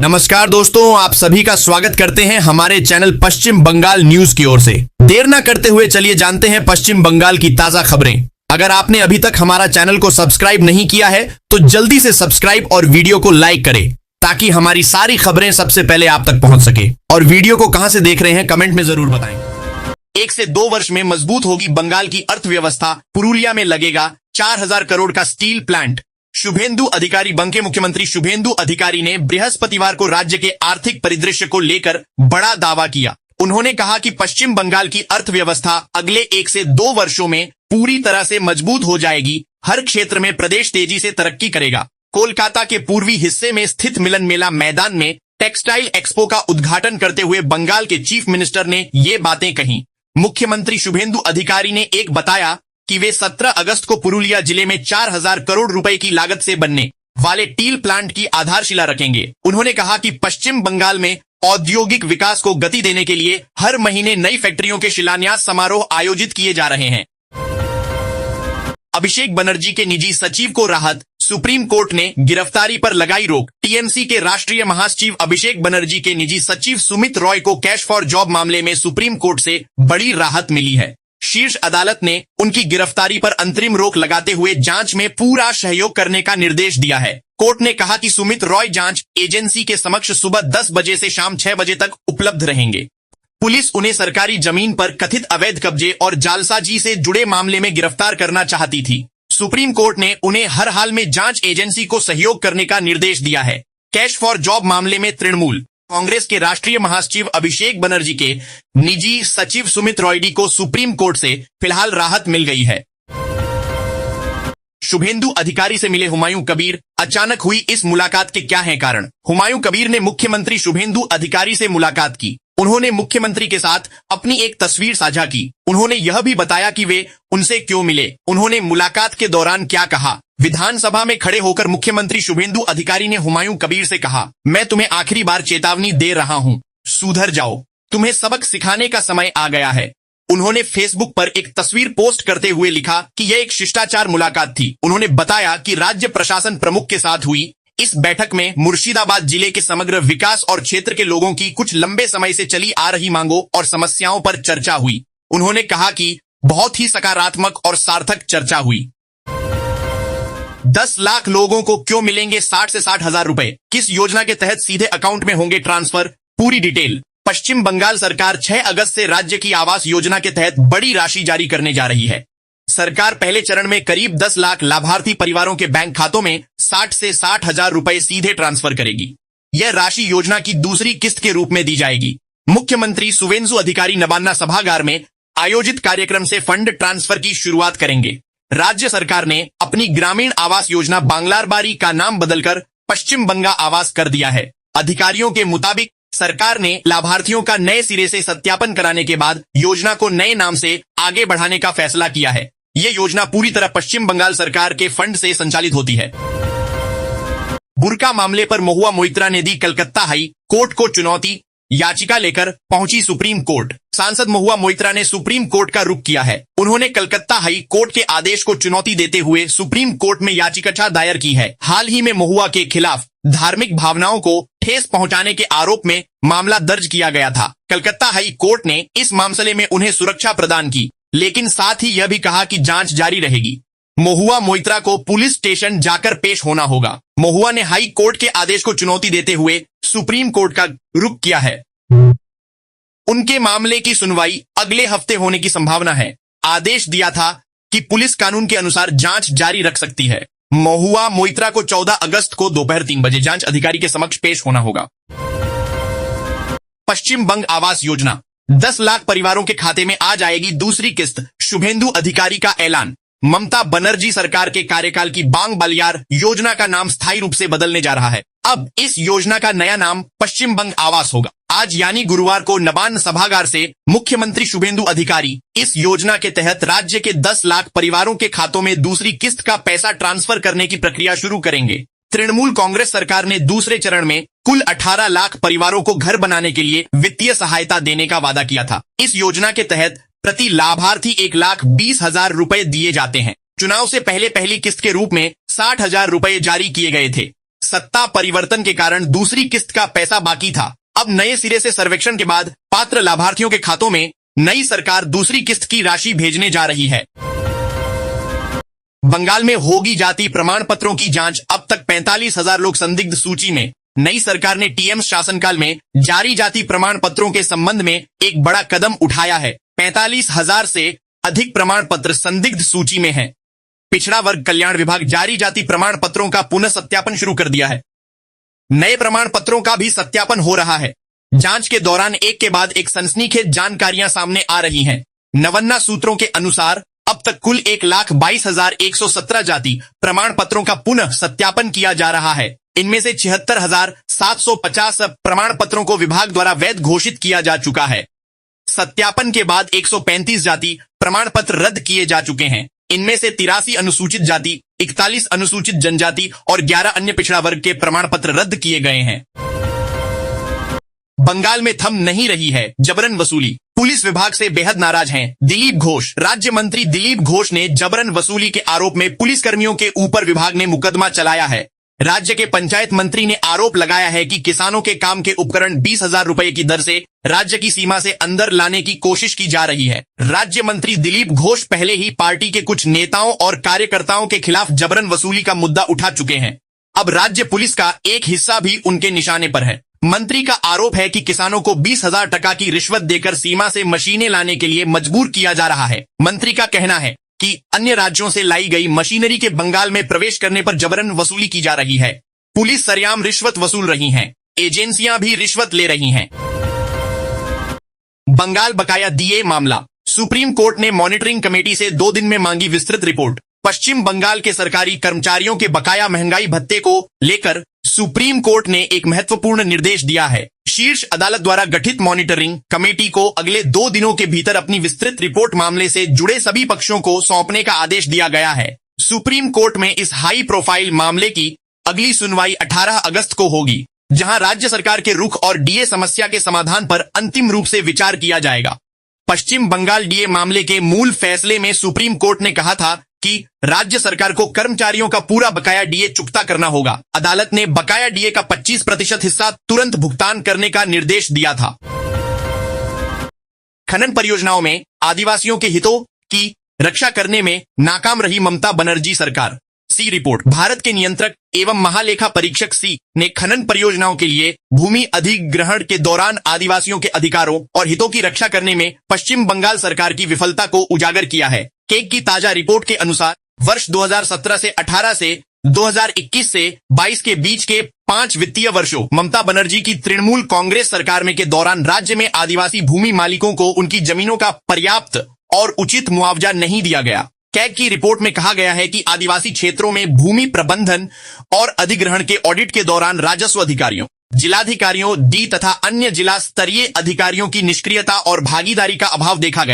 नमस्कार दोस्तों, आप सभी का स्वागत करते हैं हमारे चैनल पश्चिम बंगाल न्यूज की ओर से। देर ना करते हुए चलिए जानते हैं पश्चिम बंगाल की ताजा खबरें। अगर आपने अभी तक हमारा चैनल को सब्सक्राइब नहीं किया है तो जल्दी से सब्सक्राइब और वीडियो को लाइक करें ताकि हमारी सारी खबरें सबसे पहले आप तक पहुंच सके। और वीडियो को कहां से देख रहे हैं कमेंट में जरूर बताएं। 1 से 2 वर्ष में मजबूत होगी बंगाल की अर्थव्यवस्था, पुरुलिया में लगेगा 4000 करोड़ का स्टील प्लांट। शुभेंदु अधिकारी बंग के मुख्यमंत्री शुभेंदु अधिकारी ने बृहस्पतिवार को राज्य के आर्थिक परिदृश्य को लेकर बड़ा दावा किया। उन्होंने कहा कि पश्चिम बंगाल की अर्थव्यवस्था अगले 1 से 2 वर्षों में पूरी तरह से मजबूत हो जाएगी। हर क्षेत्र में प्रदेश तेजी से तरक्की करेगा। कोलकाता के पूर्वी हिस्से में स्थित मिलन मेला मैदान में टेक्सटाइल एक्सपो का उद्घाटन करते हुए बंगाल के चीफ मिनिस्टर ने ये बातें कही। मुख्यमंत्री शुभेंदु अधिकारी ने एक बताया कि वे 17 अगस्त को पुरुलिया जिले में 4000 करोड़ रुपए की लागत से बनने वाले स्टील प्लांट की आधारशिला रखेंगे। उन्होंने कहा कि पश्चिम बंगाल में औद्योगिक विकास को गति देने के लिए हर महीने नई फैक्ट्रियों के शिलान्यास समारोह आयोजित किए जा रहे हैं। अभिषेक बनर्जी के निजी सचिव को राहत, सुप्रीम कोर्ट ने गिरफ्तारी पर लगाई रोक। टीएमसी के राष्ट्रीय महासचिव अभिषेक बनर्जी के निजी सचिव सुमित रॉय को कैश फॉर जॉब मामले में सुप्रीम कोर्ट से बड़ी राहत मिली है। शीर्ष अदालत ने उनकी गिरफ्तारी पर अंतरिम रोक लगाते हुए जांच में पूरा सहयोग करने का निर्देश दिया है। कोर्ट ने कहा कि सुमित रॉय जांच एजेंसी के समक्ष सुबह 10 बजे से शाम 6 बजे तक उपलब्ध रहेंगे। पुलिस उन्हें सरकारी जमीन पर कथित अवैध कब्जे और जालसाजी से जुड़े मामले में गिरफ्तार करना चाहती थी। सुप्रीम कोर्ट ने उन्हें हर हाल में जांच एजेंसी को सहयोग करने का निर्देश दिया है। कैश फॉर जॉब मामले में तृणमूल कांग्रेस के राष्ट्रीय महासचिव अभिषेक बनर्जी के निजी सचिव सुमित रॉयडी को सुप्रीम कोर्ट से फिलहाल राहत मिल गई है। शुभेंदु अधिकारी से मिले हुमायूं कबीर, अचानक हुई इस मुलाकात के क्या हैं कारण? हुमायूं कबीर ने मुख्यमंत्री शुभेंदु अधिकारी से मुलाकात की। उन्होंने मुख्यमंत्री के साथ अपनी एक तस्वीर साझा की। उन्होंने यह भी बताया कि वे उनसे क्यों मिले। उन्होंने मुलाकात के दौरान क्या कहा। विधानसभा में खड़े होकर मुख्यमंत्री शुभेंदु अधिकारी ने हुमायूं कबीर से कहा, मैं तुम्हें आखिरी बार चेतावनी दे रहा हूं, सुधर जाओ, तुम्हें सबक सिखाने का समय आ गया है। उन्होंने फेसबुक पर एक तस्वीर पोस्ट करते हुए लिखा कि यह एक शिष्टाचार मुलाकात थी। उन्होंने बताया कि राज्य प्रशासन प्रमुख के साथ हुई इस बैठक में मुर्शिदाबाद जिले के समग्र विकास और क्षेत्र के लोगों की कुछ लंबे समय से चली आ रही मांगों और समस्याओं पर चर्चा हुई। उन्होंने कहा कि बहुत ही सकारात्मक और सार्थक चर्चा हुई। 10 लाख लोगों को क्यों मिलेंगे 60 से 60 हजार रुपए? किस योजना के तहत सीधे अकाउंट में होंगे ट्रांसफर? पूरी डिटेल। पश्चिम बंगाल सरकार 6 अगस्त से राज्य की आवास योजना के तहत बड़ी राशि जारी करने जा रही है। सरकार पहले चरण में करीब 10 लाख लाभार्थी परिवारों के बैंक खातों में 60 से 60 हजार रुपए सीधे ट्रांसफर करेगी। यह राशि योजना की दूसरी किस्त के रूप में दी जाएगी। मुख्यमंत्री शुभेंदु अधिकारी नवान्ना सभागार में आयोजित कार्यक्रम से फंड ट्रांसफर की शुरुआत करेंगे। राज्य सरकार ने अपनी ग्रामीण आवास योजना बांग्लारबारी का नाम बदलकर पश्चिम बंगा आवास कर दिया है। अधिकारियों के मुताबिक सरकार ने लाभार्थियों का नए सिरे से सत्यापन कराने के बाद योजना को नए नाम से आगे बढ़ाने का फैसला किया है। यह योजना पूरी तरह पश्चिम बंगाल सरकार के फंड से संचालित होती है। बुर्का मामले पर महुआ मोइत्रा ने दी कलकत्ता हाई कोर्ट को चुनौती, याचिका लेकर पहुंची सुप्रीम कोर्ट। सांसद महुआ मोइत्रा ने सुप्रीम कोर्ट का रुख किया है। उन्होंने कलकत्ता हाई कोर्ट के आदेश को चुनौती देते हुए सुप्रीम कोर्ट में याचिका दायर की है। हाल ही में महुआ के खिलाफ धार्मिक भावनाओं को ठेस पहुंचाने के आरोप में मामला दर्ज किया गया था। कलकत्ता हाई कोर्ट ने इस मामले में उन्हें सुरक्षा प्रदान की, लेकिन साथ ही यह भी कहा कि जांच जारी रहेगी। महुआ मोइत्रा को पुलिस स्टेशन जाकर पेश होना होगा। महुआ ने हाई कोर्ट के आदेश को चुनौती देते हुए सुप्रीम कोर्ट का रुख किया है। उनके मामले की सुनवाई अगले हफ्ते होने की संभावना है। आदेश दिया था कि पुलिस कानून के अनुसार जांच जारी रख सकती है। महुआ मोइत्रा को 14 अगस्त को दोपहर 3 बजे जांच अधिकारी के समक्ष पेश होना होगा। पश्चिम बंग आवास योजना 10 लाख परिवारों के खाते में आ जाएगी दूसरी किस्त, शुभेंदु अधिकारी का ऐलान। ममता बनर्जी सरकार के कार्यकाल की बांग बालियार योजना का नाम स्थायी रूप से बदलने जा रहा है। अब इस योजना का नया नाम पश्चिम बंग आवास होगा। आज यानी गुरुवार को नवान्न सभागार से मुख्यमंत्री शुभेंदु अधिकारी इस योजना के तहत राज्य के 10 लाख परिवारों के खातों में दूसरी किस्त का पैसा ट्रांसफर करने की प्रक्रिया शुरू करेंगे। तृणमूल कांग्रेस सरकार ने दूसरे चरण में कुल 18 लाख परिवारों को घर बनाने के लिए वित्तीय सहायता देने का वादा किया था। इस योजना के तहत प्रति लाभार्थी 1,20,000 रुपए दिए जाते हैं। चुनाव से पहले पहली किस्त के रूप में 60,000 रुपए जारी किए गए थे। सत्ता परिवर्तन के कारण दूसरी किस्त का पैसा बाकी था। अब नए सिरे से सर्वेक्षण के बाद पात्र लाभार्थियों के खातों में नई सरकार दूसरी किस्त की राशि भेजने जा रही है। बंगाल में होगी जाति प्रमाण पत्रों की जांच, अब तक 45,000 लोग संदिग्ध सूची में। नई सरकार ने टीएम शासनकाल में जारी जाति प्रमाण पत्रों के संबंध में एक बड़ा कदम उठाया है। 45,000 से अधिक प्रमाण पत्र संदिग्ध सूची में हैं। पिछड़ा वर्ग कल्याण विभाग जारी जाति प्रमाण पत्रों का पुनः सत्यापन शुरू कर दिया है। नए प्रमाण पत्रों का भी सत्यापन हो रहा है। जांच के दौरान एक के बाद एक सनसनीखेज जानकारियां सामने आ रही हैं। नवन्ना सूत्रों के अनुसार अब तक कुल 1,22,117 जाति प्रमाण पत्रों का पुनः सत्यापन किया जा रहा है। इनमें से 76,750 प्रमाण पत्रों को विभाग द्वारा वैध घोषित किया जा चुका है। सत्यापन के बाद 135 जाति प्रमाण पत्र रद्द किए जा चुके हैं। इनमें से 83 अनुसूचित जाति, 41 अनुसूचित जनजाति और 11 अन्य पिछड़ा वर्ग के प्रमाण पत्र रद्द किए गए हैं। बंगाल में थम नहीं रही है जबरन वसूली, पुलिस विभाग से बेहद नाराज हैं दिलीप घोष। राज्य मंत्री दिलीप घोष ने जबरन वसूली के आरोप में पुलिस कर्मियों के ऊपर विभाग ने मुकदमा चलाया है। राज्य के पंचायत मंत्री ने आरोप लगाया है कि किसानों के काम के उपकरण 20,000 रुपए की दर से राज्य की सीमा से अंदर लाने की कोशिश की जा रही है। राज्य मंत्री दिलीप घोष पहले ही पार्टी के कुछ नेताओं और कार्यकर्ताओं के खिलाफ जबरन वसूली का मुद्दा उठा चुके हैं। अब राज्य पुलिस का एक हिस्सा भी उनके निशाने पर है। मंत्री का आरोप है कि किसानों को 20,000 टका की रिश्वत देकर सीमा से मशीनें लाने के लिए मजबूर किया जा रहा है। मंत्री का कहना है कि अन्य राज्यों से लाई गई मशीनरी के बंगाल में प्रवेश करने पर जबरन वसूली की जा रही है। पुलिस सरेआम रिश्वत वसूल रही हैं, एजेंसियां भी रिश्वत ले रही हैं। बंगाल बकाया डीए मामला, सुप्रीम कोर्ट ने मॉनिटरिंग कमेटी से 2 दिन में मांगी विस्तृत रिपोर्ट। पश्चिम बंगाल के सरकारी कर्मचारियों के बकाया महंगाई भत्ते को लेकर सुप्रीम कोर्ट ने एक महत्वपूर्ण निर्देश दिया है। शीर्ष अदालत द्वारा गठित मॉनिटरिंग कमेटी को अगले 2 दिनों के भीतर अपनी विस्तृत रिपोर्ट मामले से जुड़े सभी पक्षों को सौंपने का आदेश दिया गया है। सुप्रीम कोर्ट में इस हाई प्रोफाइल मामले की अगली सुनवाई 18 अगस्त को होगी, जहां राज्य सरकार के रुख और डीए समस्या के समाधान पर अंतिम रूप से विचार किया जाएगा। पश्चिम बंगाल डीए मामले के मूल फैसले में सुप्रीम कोर्ट ने कहा था कि राज्य सरकार को कर्मचारियों का पूरा बकाया डीए चुकता करना होगा। अदालत ने बकाया डीए का 25% हिस्सा तुरंत भुगतान करने का निर्देश दिया था। खनन परियोजनाओं में आदिवासियों के हितों की रक्षा करने में नाकाम रही ममता बनर्जी सरकार। सी रिपोर्ट, भारत के नियंत्रक एवं महालेखा परीक्षक सी ने खनन परियोजनाओं के लिए भूमि अधिग्रहण के दौरान आदिवासियों के अधिकारों और हितों की रक्षा करने में पश्चिम बंगाल सरकार की विफलता को उजागर किया है। केग की ताजा रिपोर्ट के अनुसार वर्ष 2017 से 18 से 2021 से 22 के बीच के 5 वित्तीय वर्षों ममता बनर्जी की तृणमूल कांग्रेस सरकार में के दौरान राज्य में आदिवासी भूमि मालिकों को उनकी जमीनों का पर्याप्त और उचित मुआवजा नहीं दिया गया। कैग की रिपोर्ट में कहा गया है कि आदिवासी क्षेत्रों में भूमि प्रबंधन और अधिग्रहण के ऑडिट के दौरान राजस्व अधिकारियों, जिलाधिकारियों, डी तथा अन्य जिला स्तरीय अधिकारियों की निष्क्रियता और भागीदारी का अभाव देखा गया।